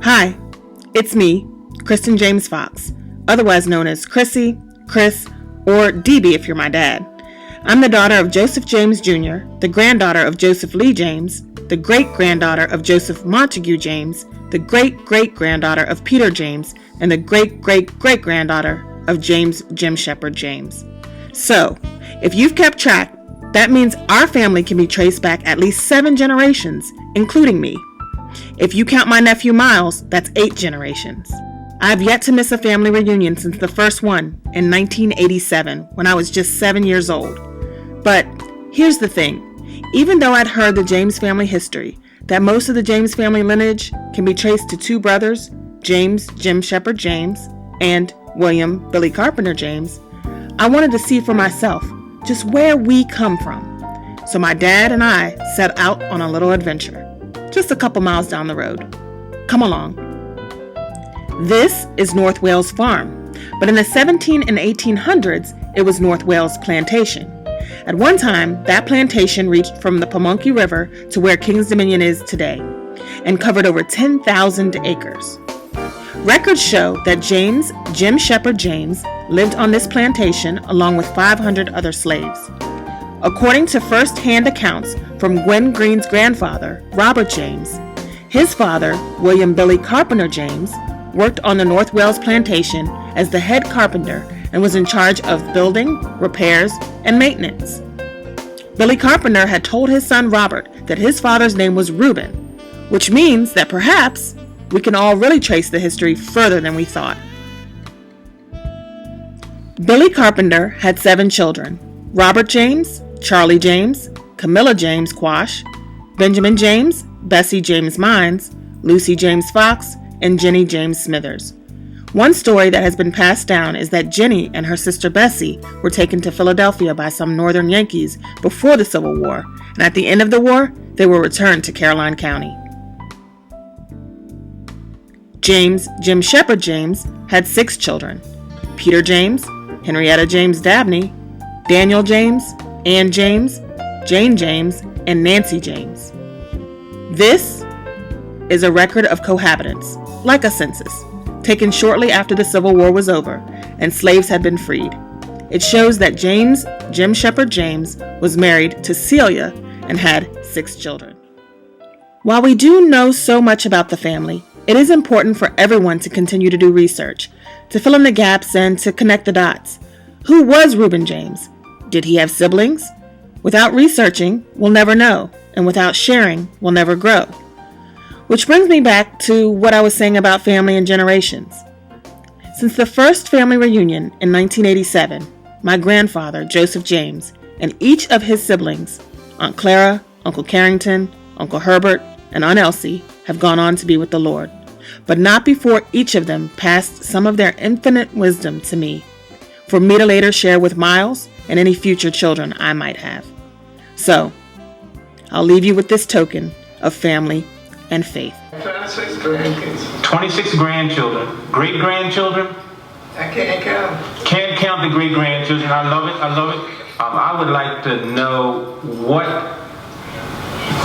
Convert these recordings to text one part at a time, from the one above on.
Hi, it's me, Kristen James Fox, otherwise known as Chrissy, Chris, or DB if you're my dad. I'm the daughter of Joseph James Jr., the granddaughter of Joseph Lee James, the great-granddaughter of Joseph Montague James, the great-great-granddaughter of Peter James, and the great-great-great-granddaughter of James Jim Shepard James. So, if you've kept track, that means our family can be traced back at least 7 generations, including me. If you count my nephew Miles, that's 8 generations. I've yet to miss a family reunion since the first one in 1987, when I was just 7 years old. But here's the thing. Even though I'd heard the James family history, that most of the James family lineage can be traced to 2 brothers, James Jim Shepard James and William Billy Carpenter James, I wanted to see for myself just where we come from. So my dad and I set out on a little adventure, just a couple miles down the road. Come along. This is North Wales Farm, but in the 17 and 1800s, it was North Wales Plantation. At one time, that plantation reached from the Pamunkey River to where King's Dominion is today, and covered over 10,000 acres. Records show that James Jim Shepard James lived on this plantation along with 500 other slaves. According to first-hand accounts from Gwen Green's grandfather, Robert James, his father, William Billy Carpenter James, worked on the North Wales plantation as the head carpenter and was in charge of building, repairs, and maintenance. Billy Carpenter had told his son Robert that his father's name was Reuben, which means that perhaps we can all really trace the history further than we thought. Billy Carpenter had 7 children: Robert James, Charlie James, Camilla James Quash, Benjamin James, Bessie James Mines, Lucy James Fox, and Jenny James Smithers. One story that has been passed down is that Jenny and her sister Bessie were taken to Philadelphia by some Northern Yankees before the Civil War, and at the end of the war, they were returned to Caroline County. James Jim Shepard James had 6 children: Peter James, Henrietta James Dabney, Daniel James, Ann James, Jane James, and Nancy James. This is a record of cohabitants, like a census, taken shortly after the Civil War was over and slaves had been freed. It shows that James Jim Shepard James was married to Celia and had 6 children. While we do know so much about the family, it is important for everyone to continue to do research, to fill in the gaps and to connect the dots. Who was Reuben James? Did he have siblings? Without researching, we'll never know, and without sharing, we'll never grow. Which brings me back to what I was saying about family and generations. Since the first family reunion in 1987, my grandfather, Joseph James, and each of his siblings, Aunt Clara, Uncle Carrington, Uncle Herbert, and Aunt Elsie, have gone on to be with the Lord, but not before each of them passed some of their infinite wisdom to me, for me to later share with Miles and any future children I might have. So, I'll leave you with this token of family and faith. 26 grandkids. 26 grandchildren. Great-grandchildren? I can't count. Can't count the great-grandchildren. I love it. I would like to know what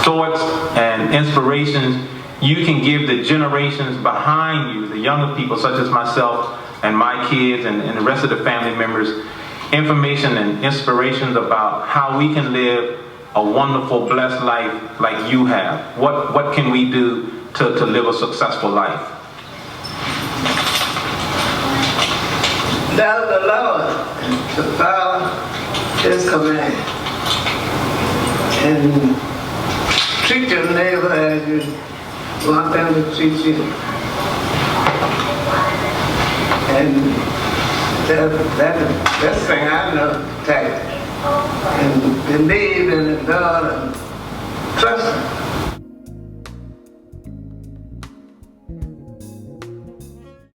thoughts and inspirations you can give the generations behind you, the younger people such as myself and my kids and the rest of the family members, information and inspirations about how we can live a wonderful, blessed life like you have. What can we do to live a successful life? Love the Lord, to follow His command, and treat your neighbor as you want them to treat you. And that's the best thing I know to take. And believe in the God and trust Him.